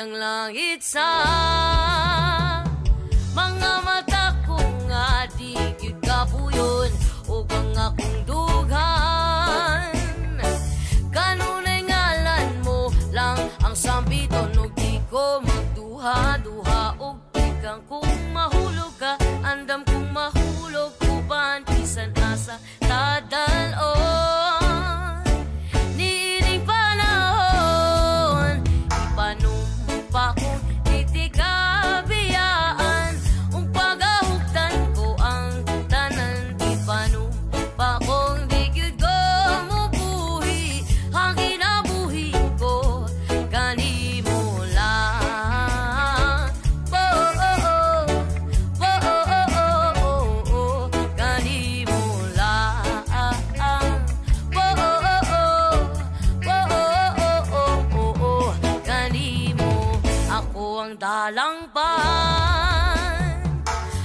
ang langit sa mga mata ko nga di gyud kapuyon ug ang akong dughan. Kanunay ngalan mo lang ang sambiton ug di ko magduha-duha ug ikang kung mahulog ka andam kung mahulog uban bisan asa tadalon. Niining panahon ipanumpa kong titikabiyaan ung pagahugtan ko ang tanan. Ipanumpa kong di gyud ko mubuhi ang kinabuhi ko kanimo lang. Kanimo lang. Kanimo ako ang dalangpan,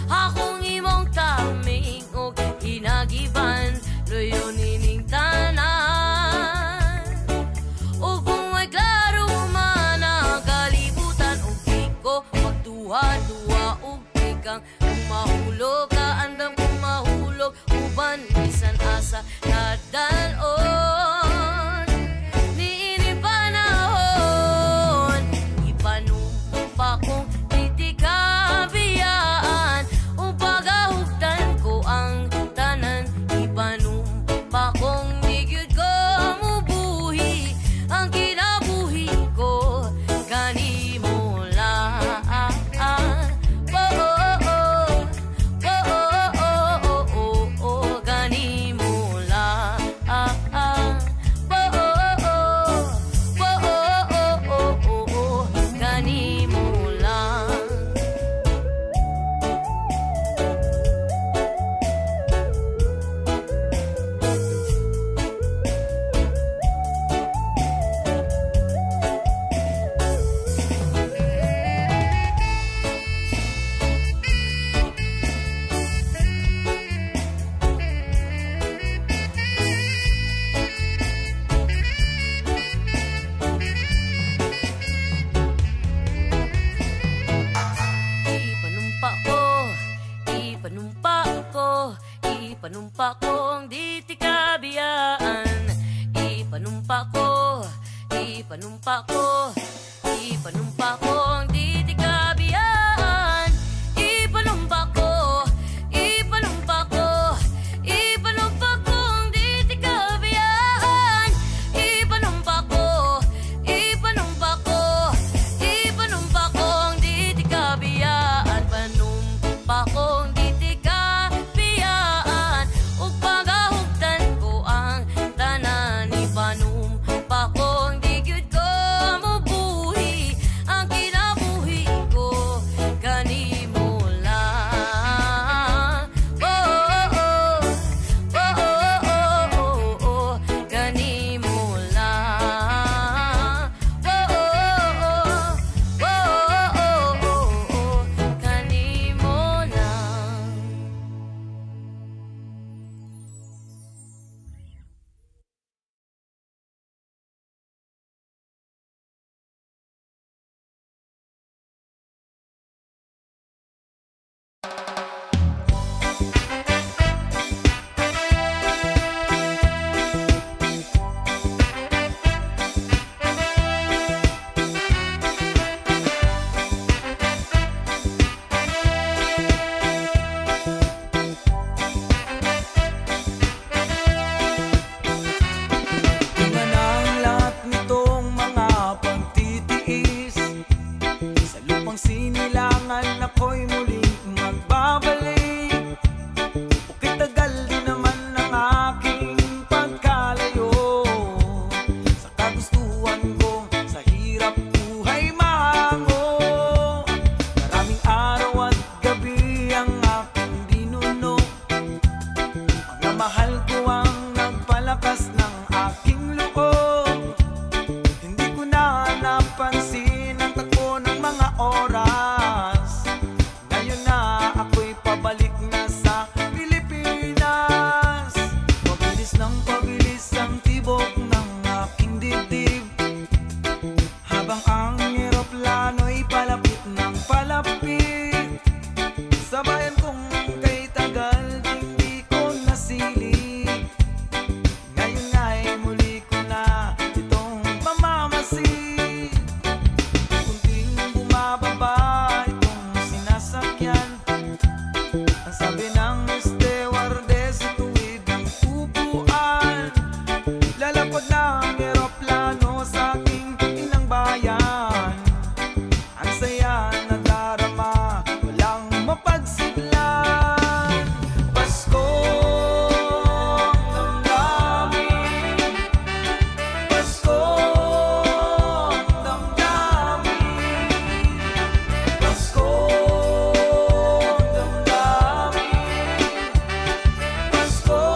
akong imong taming og hinagiban, luyo nining tanan. O kung may klaro man ang kalibutan ug di ko magduha-duha ug ikang kung mahulog ka andam kung mahulog uban bisan asa nadalon. Niini panahon ipanumpa kong titikabiyaan ung pagahugtan ko ang tanan. Ipanumpa kong di gyud ko mubuhi ang kinabuhi ko kanimo lang. Kanimo lang. Kanimo lang. Ipanumpa kong di tikabiyaan. Ipanumpa kong di tikabiyaan. Ipanumpa kong di tikabiyaan. Ipanumpa kong di tikabiyaan. Panumpa kong di tikabiyaan ug pagahugtan ko ang tanan. Ipanumpa kong di gyud ko mubuhi ang kinabuhi lalapag ng eroplano sa aking inang bayan. Ang saya nadarama, walang mapagsiglan. Paskong damdamin, Paskong damdamin, Paskong damdamin, Paskong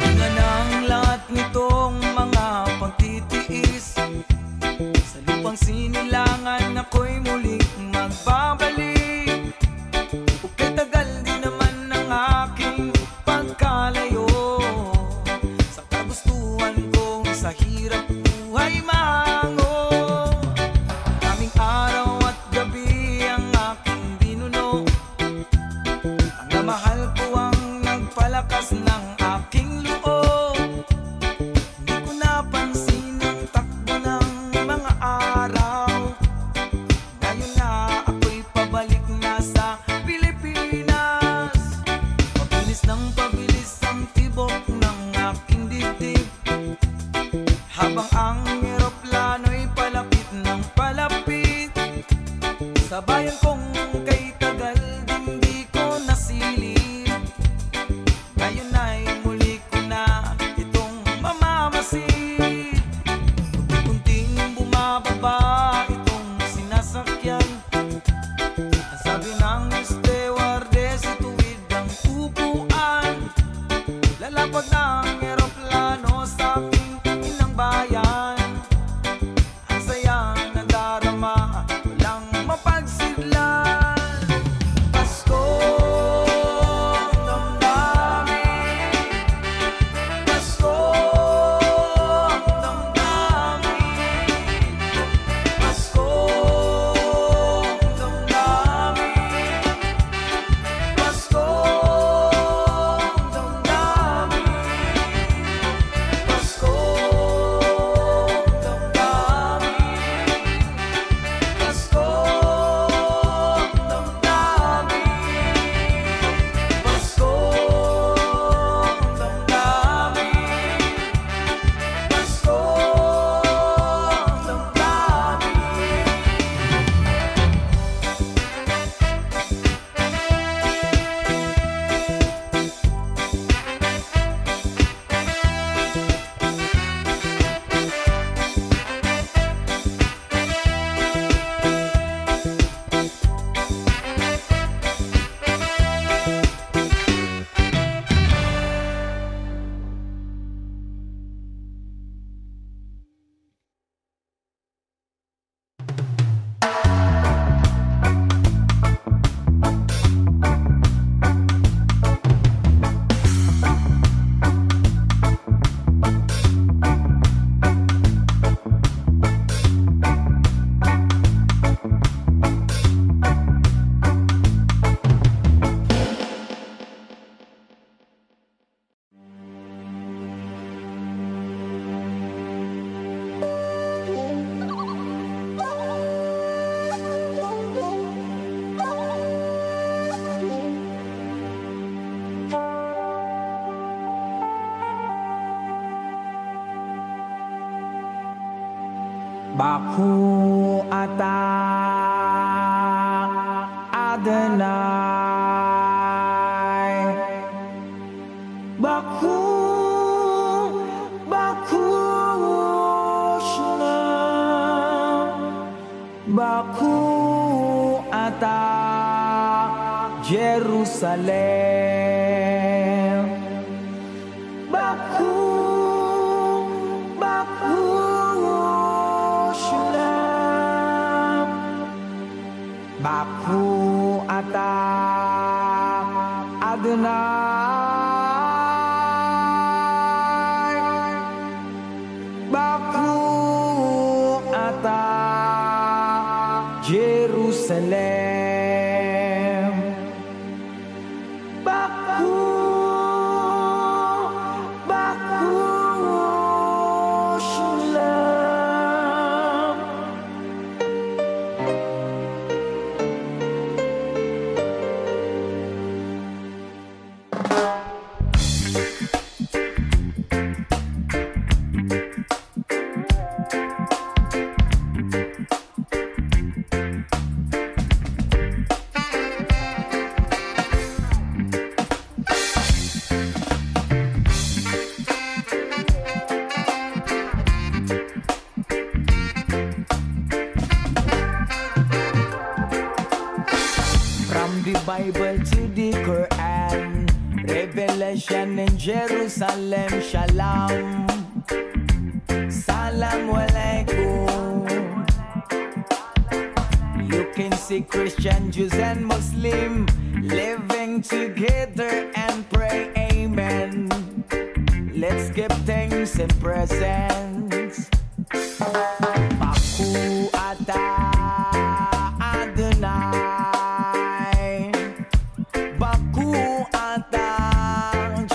Bunga ng lahat nitong mga pagtitiis, sa lupang sinilangan ako'y muling magbabalik. Ukay tagal din naman ang aking pagkalayo sa kagustuhan kong sa hirap buhay mango. Aming araw at gabi ang aking binuno, ang namahal ko ang nagpalakas ng aking loob. Hindi ko napansin ang takbo ng mga araw. Ngayon na ako'y pabalik na sa Pilipinas. Pabilis ng pabilis ang tibok ng aking dibdib, habang ang eroplano'y palapit ng palapit. Sa bayan kong kay tagal din di ko nasilip, ngayon ay muli ko na itong mamamasid. Unti-unting bumababa itong sinasakyan. Ang sabi ng stewardess, ituwid ang upuan. Lalapag ng eroplano sa aking inang bayan. Ang saya nadarama, walang mapagsidlan. Paskong damdamin, Paskong damdamin, Paskong damdamin, Paskong damdamin, Paskong damdamin, Paskong damdamin, Paskong damdamin, Paskong Baku ata Adonai, Baku Shalom, Baku ata Jerusalem, Baku Shalom, Baku ata Adonai, Baku ata Jerusalem. Jerusalem. Baku, Baku, Shalom. From the Bible to the Quran, revelation in Jerusalem, Shalom, Salam Alaikum. You can see Christian, Jews and Muslim living together and pray amen. Let's give thanks and presents. Baku Ata Adonai, Baku Ata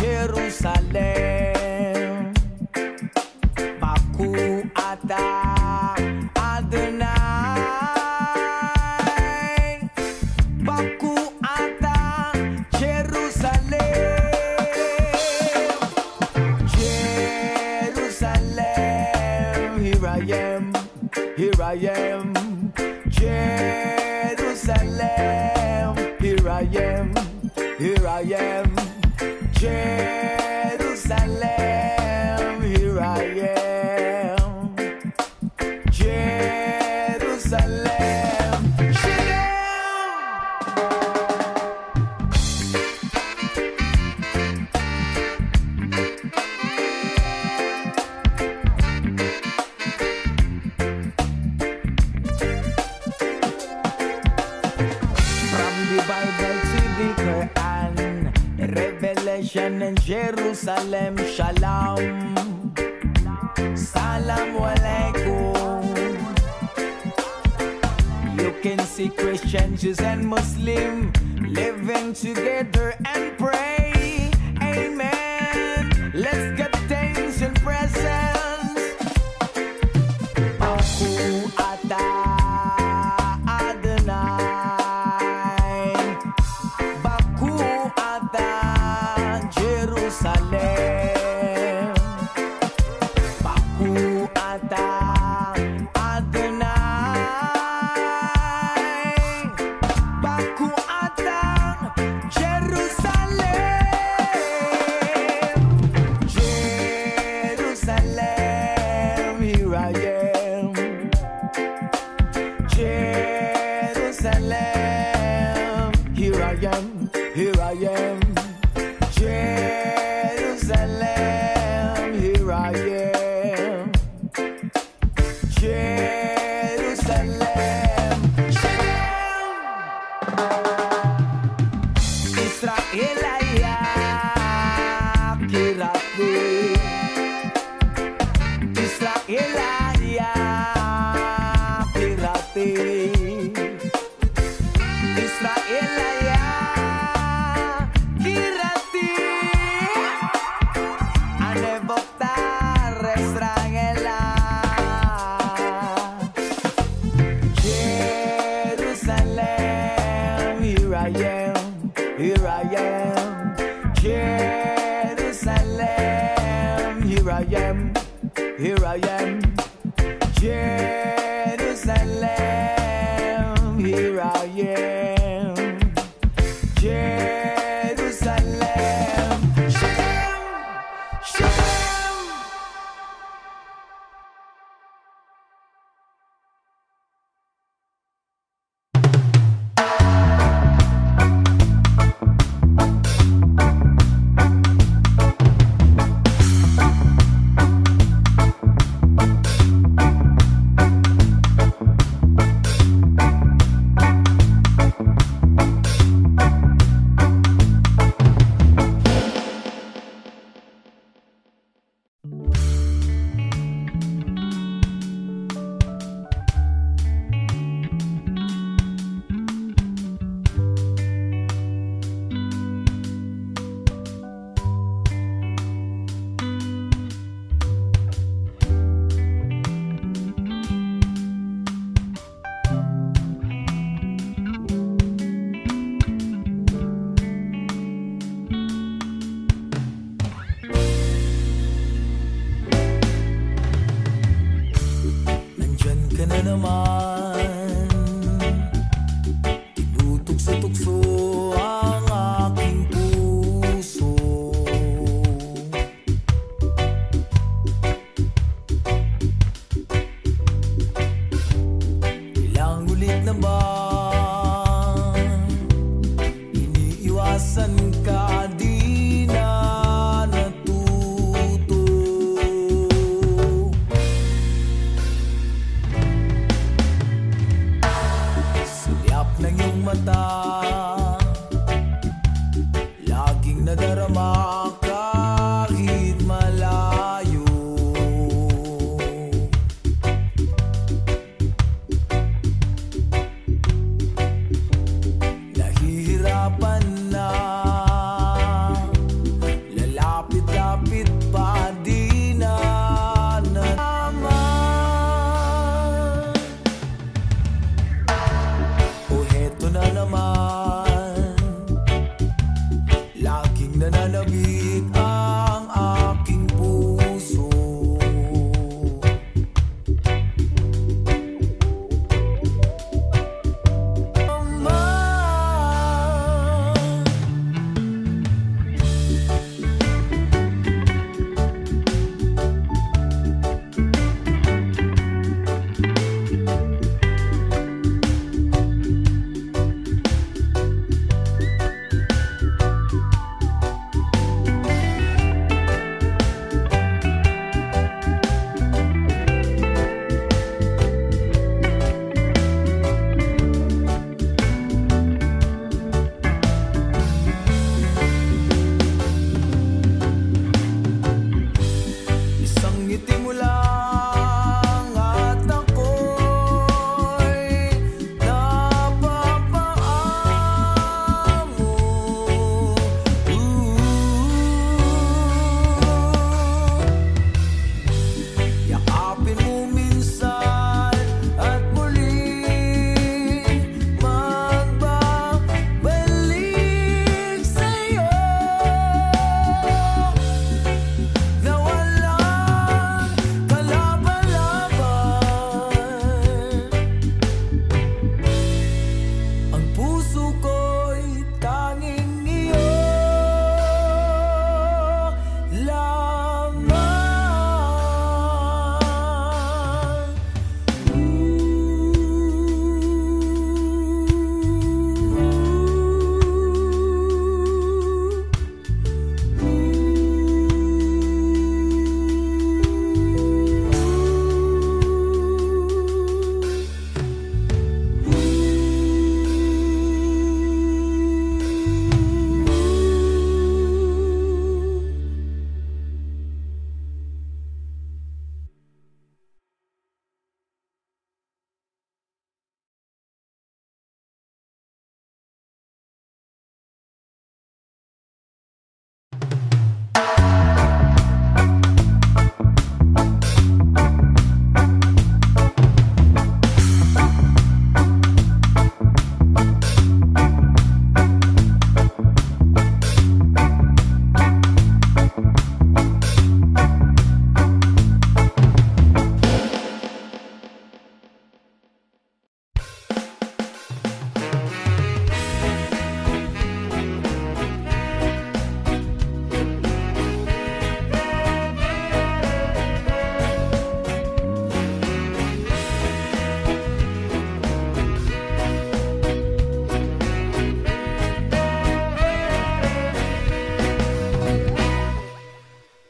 Jerusalem, Baku Ata Adonai, Baku Ata Jerusalem, Jerusalem, here I am, here I am, Jerusalem, here I am, here I am, Jerusalem, here I am, Jerusalem, from the Bible to the Quran, revelation in Jerusalem, Shalom, Salam Alaikum. You can see Christian, Jews and Muslim living together and pray amen. Let's get thanks and presents. Baku Ata Adonai, Baku Ata Jerusalem, Baku Ata Adonai, Baku Ata Jerusalem, Jerusalem, here I am, Jerusalem, here I am, here I am, Jerusalem, here I am, Jerusalem, Israel ayak kirati, Israel ayak kirati, Israel ayak kirati, anevoktar Israela, Jerusalem, here I am, here I am, Jerusalem, here I am, here I am, Jerusalem, here I am, Jerusalem, Shalom, Shalom. Iyak ng iyong mata, laging nadarama kahit malayo. Nahihirapan na, lalapit-lapit pa, di na nalaman. O heto na naman, laging nananabik ang aking puso. Ama, isang ngiti mo lang at ako'y napapaamo. Yakapin mo minsan at muling magbabalik sa'yo na walang kalaban-laban. Ang puso ko'y tanging iyo lamang.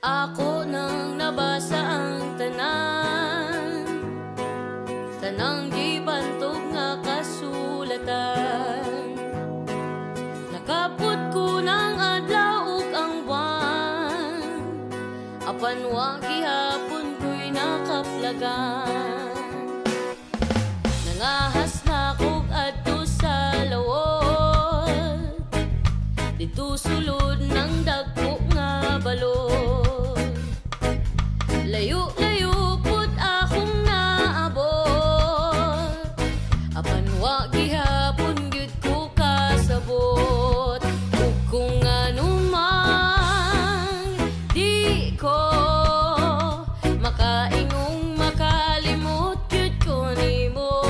Ako nang nabasa ang tanan, tanang gibantog nga kasulatan. Nakaput ko ng adlaw ug ang buwan, apan wa gihapon ko'y nakaplagan. Nangahas na kog adto sa lawod, dito sulod ng dagko nga balod. Layo-layo pud akong naabot, apan wa gihapon gyud ko kasabot. Ug kung anumang di ko makaingong makalimot gyud ko nimo.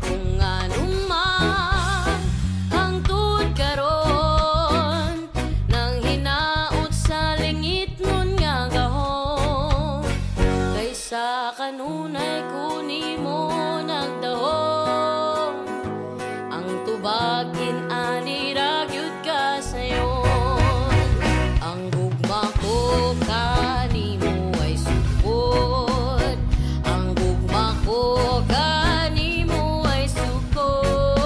Kung anumang hangtod karon nang hinaot sa lingit nun nga gahom, kaysa kanunay ko nimo nagdahom. Ang tubagin ani ra gyud ka sayon, ang gugma ko kanimo ay sukod, ang gugma ko kanimo ay sukod.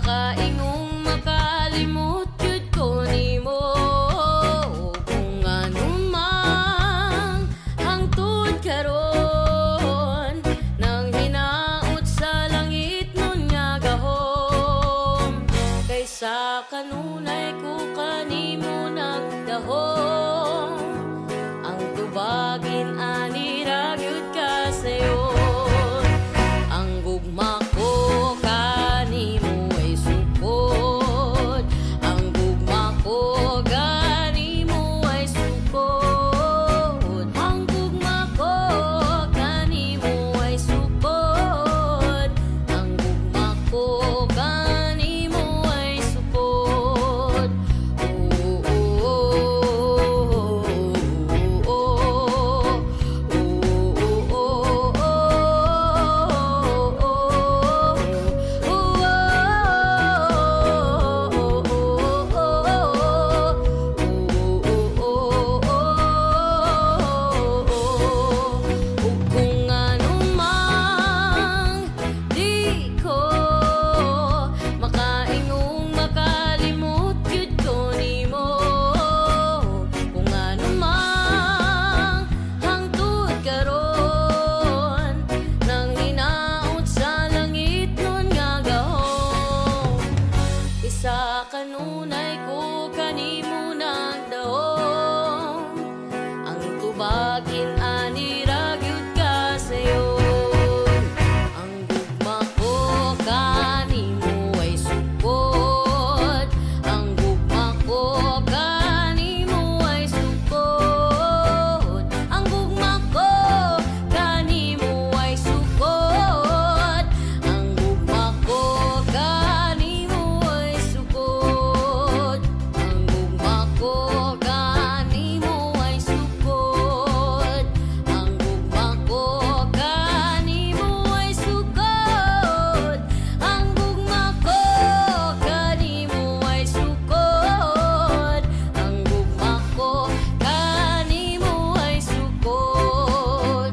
makaingong makalimot yun ko nimo. Kung anumang hangtod karon nang hinaot sa langit nun nga gahom. Kaysa kanunay ko kanimo nagdahom, ang tubagin ani ragyod ka sayo. Ang gugma ko kanimo ay sukod, ang gugma ko kanimo ay sukod, ang gugma ko kanimo ay sukod, ang gugma ko kanimo ay sukod. Kung anumang di ko makaingong makalimot yun ko nimo. Kung anumang hangtod karon nang hinaot sa langit nun nga gahom. Isa kanunay ko kanimo nagdahom, ang tubagin ani ragyod ka sayo. Ang gugma ko kanimo ay sukod, ang gugma ko kanimo ay sukod, ang gugma ko kanimo ay sukod, ang gugma ko kanimo ay sukod, ang gugma ko kanimo ay sukod, ang gugma ko kanimo ay sukod, ang gugma ko kanimo ay sukod, ang gugma ko kanimo ay sukod.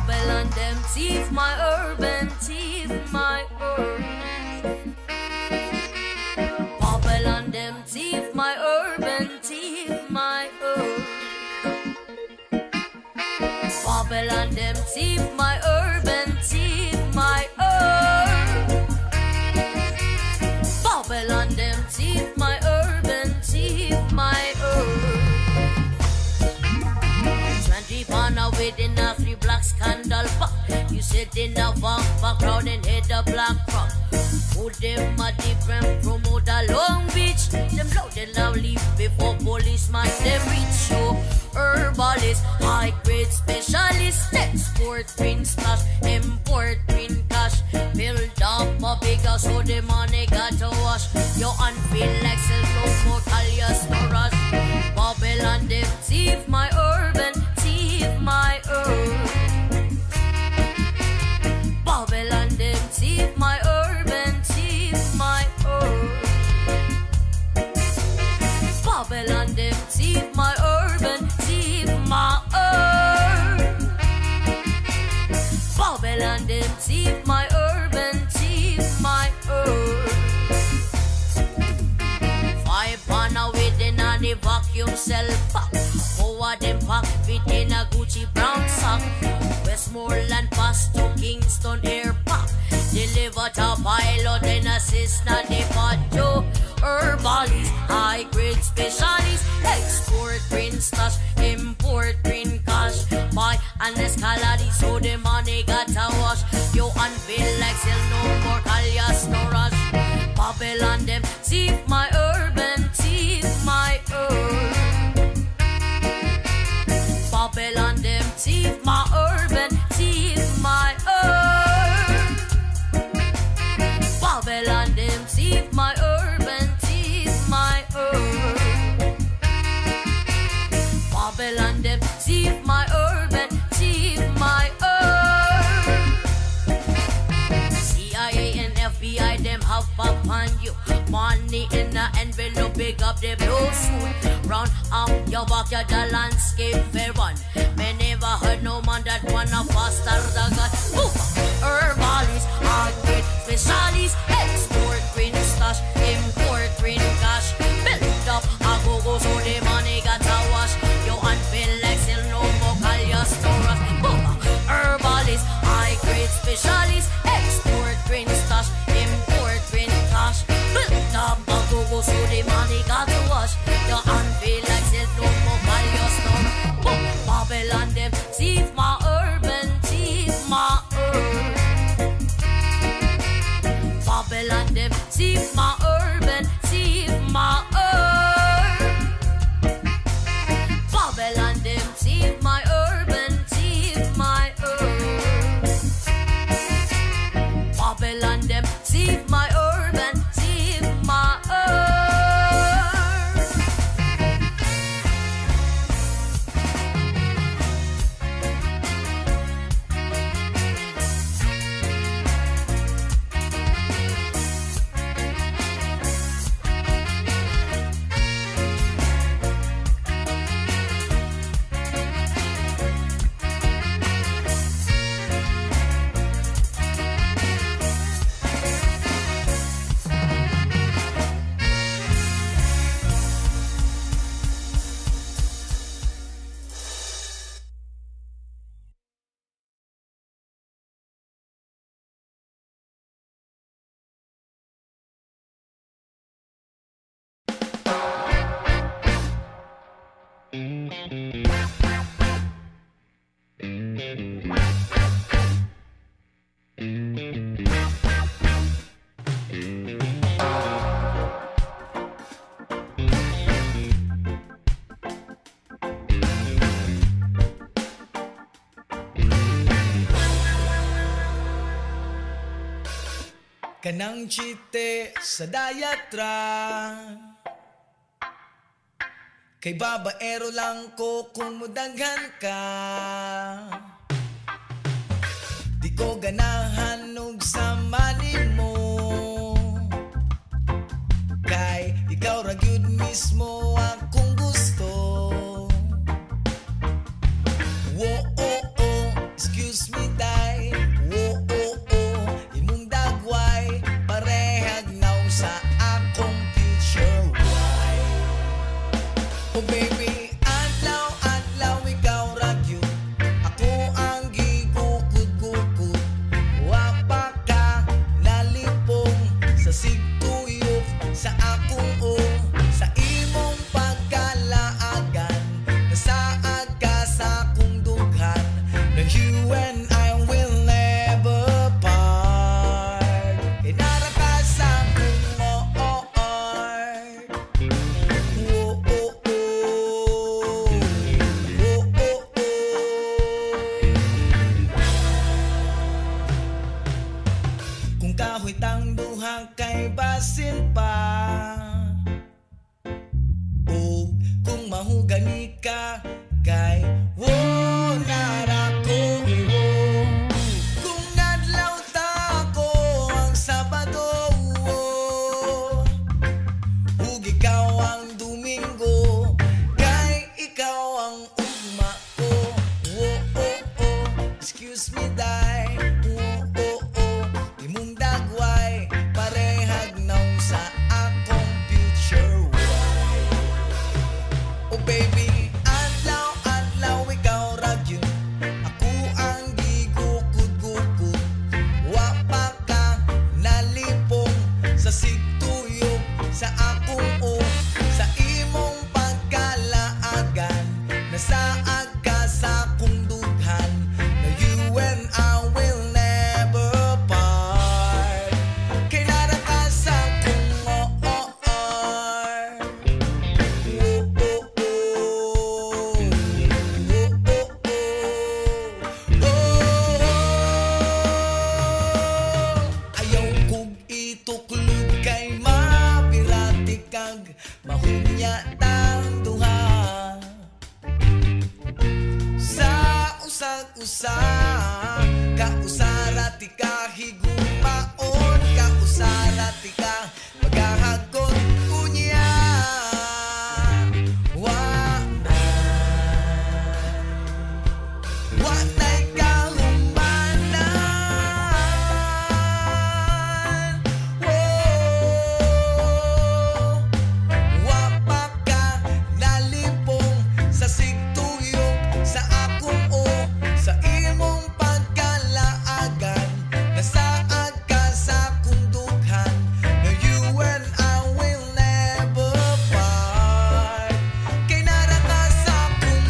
Babylon them thief my urban, thief my urban. Babylon them thief my urban, thief my urban. Babylon them thief my urban, thief my urban. Babylon them thief my urban, thief my urban. 20 pana within a 3 black scandal pop. You sit in a background and hit the black rock. Who them a different promote a Long Beach. Them loud and now leave before policeman them reach you. Herbalist, high grade specialist, export green stash, import green cash. Build up a bigger so the money got to wash. Your unfeel like self no more alias no rush. Babylon them thief my Chanel pack. Hoa them pack fit in a Gucci brown sock. Westmoreland pass to Kingston Air pack. Deliver to pilot and assist na de pacho. Herbalis, high grade specialists. Export green stash, import green cash. Buy and escalade so the money gotta wash. Yo unveil like sell no more Kalyas no rush. Babylon them thief my urban, thief my urban. Babylon them thief my urban, thief my urban. Babylon them thief my urban, thief my urban. Babylon them thief my urban, thief my urban. CIA and FBI them have up on you. Money in the envelope, big up the blue suit. Round up your backyard, the landscape fair one. Me never heard no man that wanna faster the gun. Move up, herbalis, hard-grade specialists. Export green stash, import green cash. Build up a go-go so the money gotta wash. Yo unveil like sell no more Kalyas no rush. Move up, herbalis, high-grade specialists. Export green stash, import green cash. Build up a go-go so the money gotta wash. Yo unveil like sell no more Kalyas no rush. Babylon them thief my urban, thief my urban. Babylon them thief my urban, thief my urban. Babylon them thief my urban, thief my urban. Babylon them thief my urban, thief my urban. Kanang chite sa dayatra, kay babaero lang ko kung mudaghan ka. Di ko ganahan og samali mo, kay ikaw ra gyud mismo akong gusto. Wo oh oh, excuse me day. Wo oh oh, imong dagway parehag naong sa akong future wife. Oh baby, adlaw ikaw ra gyud ako ang gigukod-gukod. Wa pa ka nalipong sa sigtuyok sa akong sa imong kausara ti ka higumaon, kausara ti ka magahagkon kunya. Wanay kahumanan, wapaka nalipong sa sigtuyong sa akong o sa imong pagkalaagan. Nasaad ka sa akong dughan, no you and I will never part. Kay narata sa akong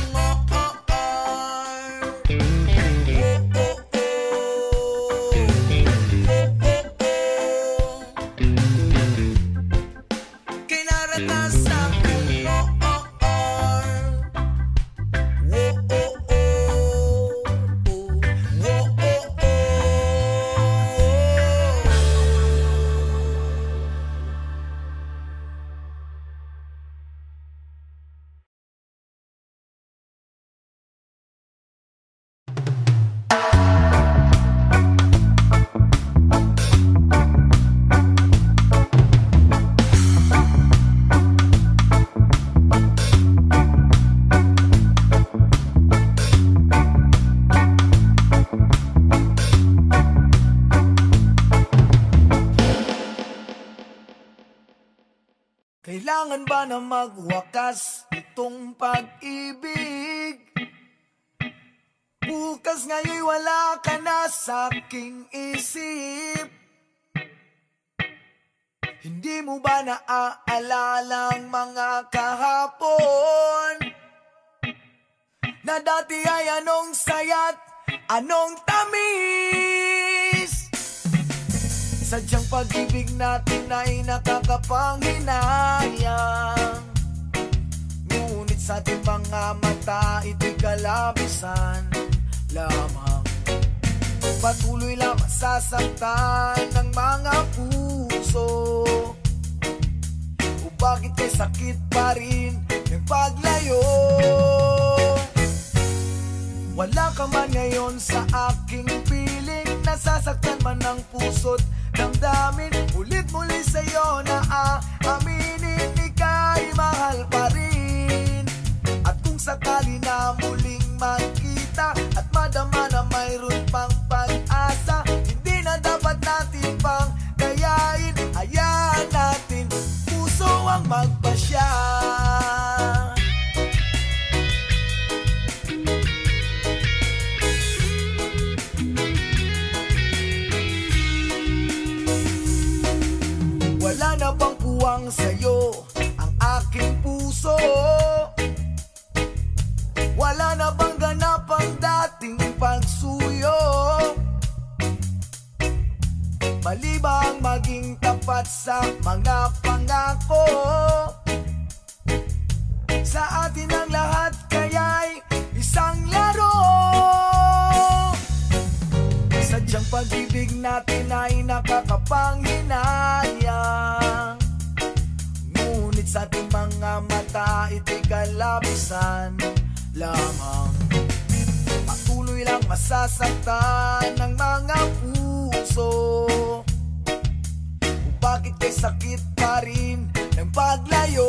kay narata sa akong kailangan ba na magwakas itong pag-ibig? Bukas ngayon'y wala ka na sa aking isip. Hindi mo ba naaalala ang mga kahapon na dati ay anong saya't anong tamis? Sadyang pag-ibig natin ay nakakapanghinayang, ngunit sa ating mga mata ito'y kalabisan lamang. Patuloy lang masasaktan ng mga puso, o bakit kay sakit pa rin ng paglayo? Wala ka man ngayon sa aking piling, nasasaktan man ng puso't damdamin. Ulit muli sa'yo na aaminin, ika'y mahal pa rin. At kung sakali na muling magkita at madama na mayroon pang pag-asa, hindi na dapat natin pang gayain. Hayaan natin puso ang magpasya. Wala na bang kuwang sa'yo ang aking puso? Wala na bang ganap ang dating pagsuyo? Mali ba ang maging tapat sa mga pangako? Sa atin ang lahat kaya'y isang laro. Sadyang pag-ibig natin ay nakakapanghinayang, ngunit sa ating mga mata ito'y kalabisan lamang. Patuloy lang masasaktan ng mga puso, o bakit kay sakit pa rin ng paglayo?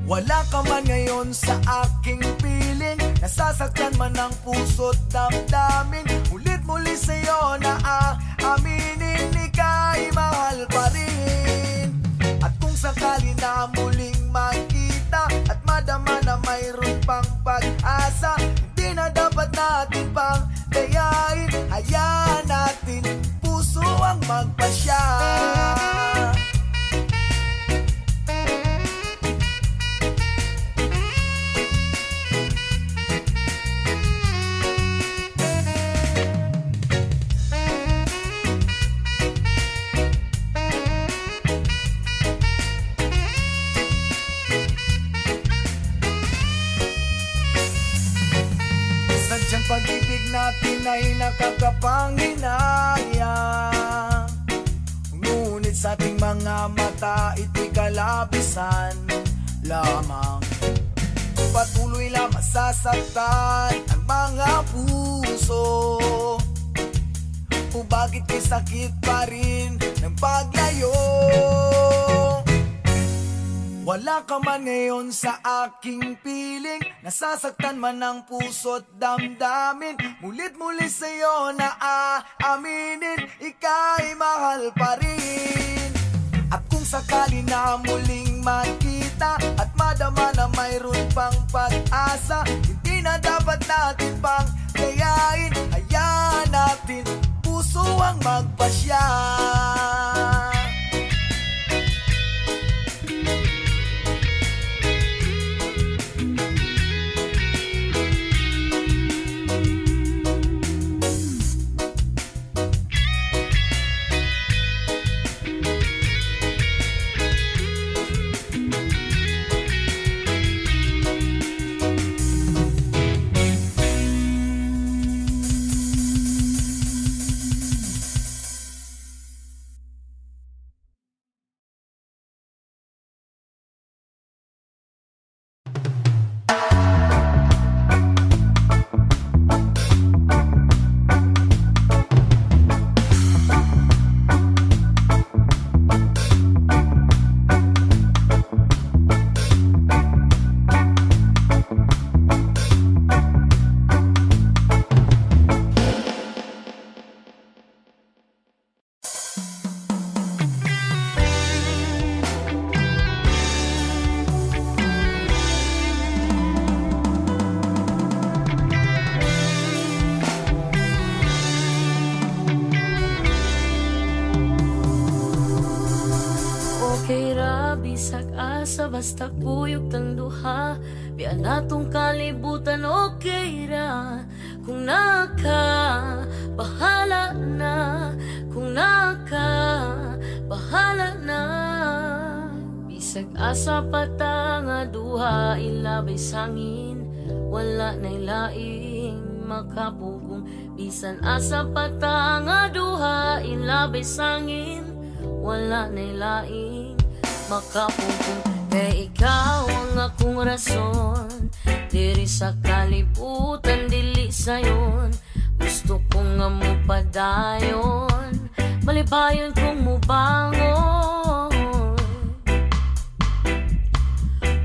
Wala ka man ngayon sa aking piling, nasasaktan man ang puso't damdamin. Ulit muli sa'yo na aaminin, ika'y mahal pa rin. At kung sakali na muling magkita at madama na mayroon pang pag-asa, hindi na dapat natin pang gayain. Hayaan natin puso ang magpasya. Sadyang pag-ibig natin ay nakakapanghinayang, ngunit sa ating mga mata ito'y kalabisan lamang. Patuloy lang masasaktan ang mga puso. O bakit may sakit pa rin ng paglayo? Wala ka man ngayon sa aking piling, nasasaktan man ang puso't damdamin. Mulit-muli sa'yo na aaminin, ika'y mahal pa rin. At kung sakali na muling magkita at madama na mayroon pang pag-asa, hindi na dapat natin pang gayain. Hayaan natin puso ang magpasya. Basta kuyog tang duha, biya natong kalibutan okay ra. Kung naka, bahala na. Kung naka, bahala na. Bisag asa pata nga duha, ilabay sangin, wala na'y laing makapugong. Bisan asa pata nga duha, ilabay sangin, wala na'y laing makapugong. Kay ikaw ang akong rason, diri sa kalibutan, dili sayon. Gusto ko nga mo padayon, malipayon kong mubangon.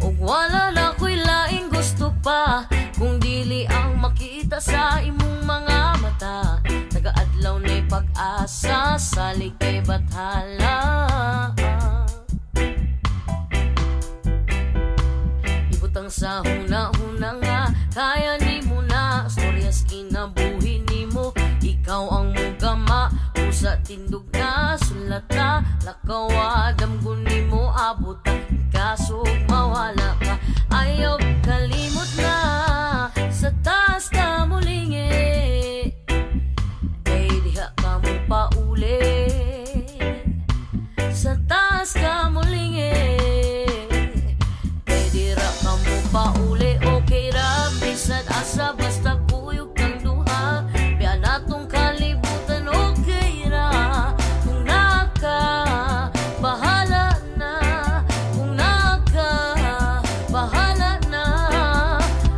Og wala na ko'y laing gusto pa, kung dili ang makita sa imong mga mata. Taga-adlaw na'y pag-asa, salig kay bathala. Sa huna-huna nga, kaya ni mo na storyas kinabuhi ni mo. Ikaw ang mugama, usa tindog na sulat na lakaw, damgon ni mo abot kaso mawala ka. Ayaw kalimot na sa taas ka mulingi, kay diha ka mo pauli. Sa taas ka mulingi, pauli okay ra. Bisad asa basta kuyog kang duha, biya natong kalibutan okay ra. Kung naka, bahala na. Kung naka, bahala na.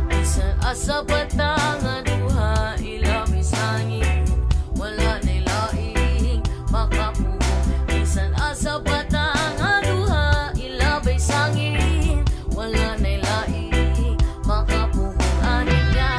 Bisad asa bata nga duha, ilami sangin, wala na'y laing makapugong. Bisad asa bata nga duha, ilabay sangin, wala na'y laing makapugong anigya.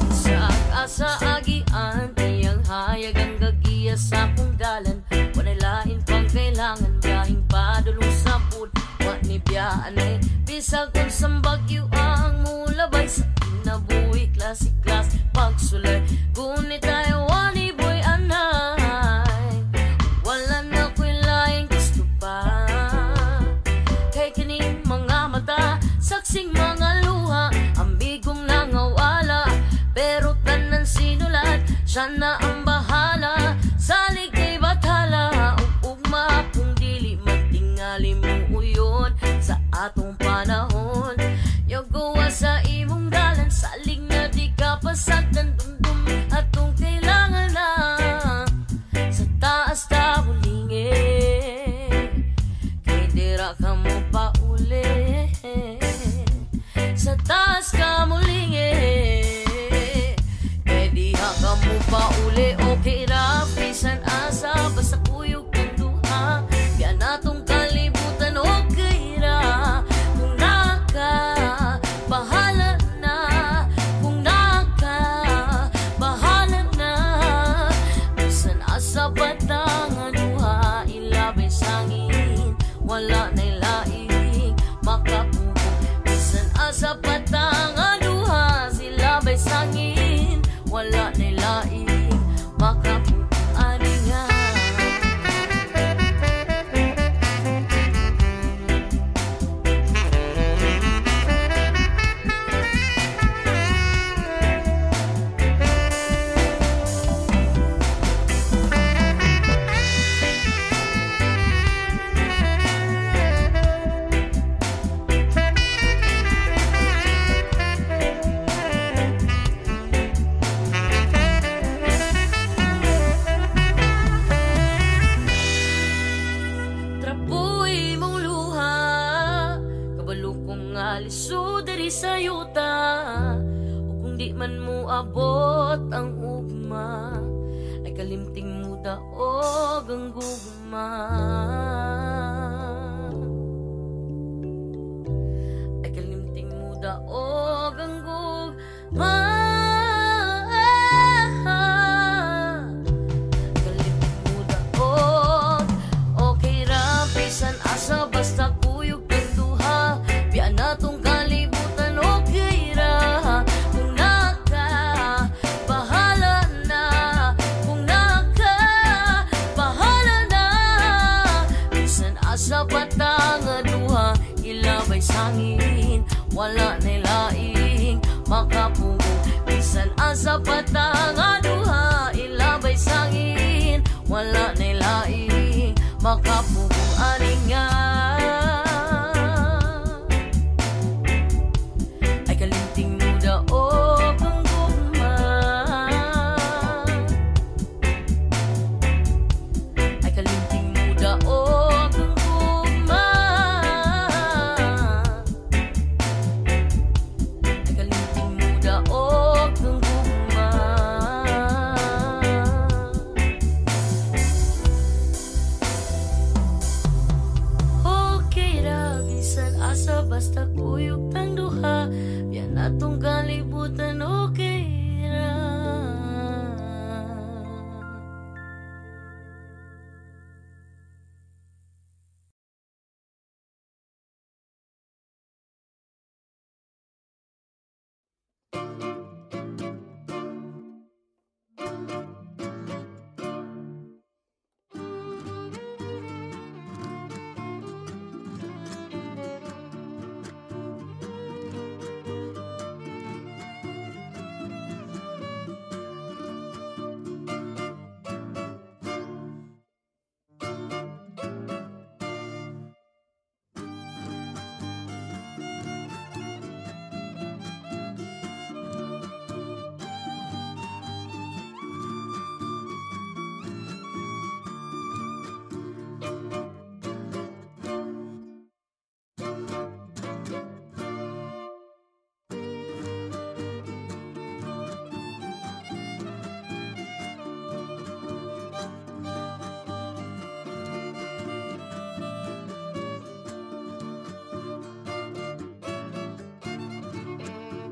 Isak asa agian, tiyang hayag ang gagiya sa kong dalan. Walay lain pang kailangan, biyahing padulong sa pud. Wa ni biyaan ay bisag kung sambagyo ang mulabay sa kinabuhi. Klase-klas pagsulay, gunit tayo wani boy anay. Wala na ko'y laing gusto pa, kay kining mga mata, saksing mga luha, ambigong nangawala. Pero tanan sinulat, siya na ang bahala. Salig kay bathala, ugma kung dili magtingali mo uyon sa atong panahon. Yogawa sa imong dalan, salig na man mo abot ang ugma, ay kalimting mo daog ang gugma. Ay kalimting mo daog ang gugma. Kalimting mo daog, okay ra bisan asa basta kuyog pinduha. Biya na tong kalibutan okay ra. Kung naka, bahala na. Kung naka, bahala na. Bisan asa patang duha, ilabay sangin, wala na laing makapungo. Bisan asa patang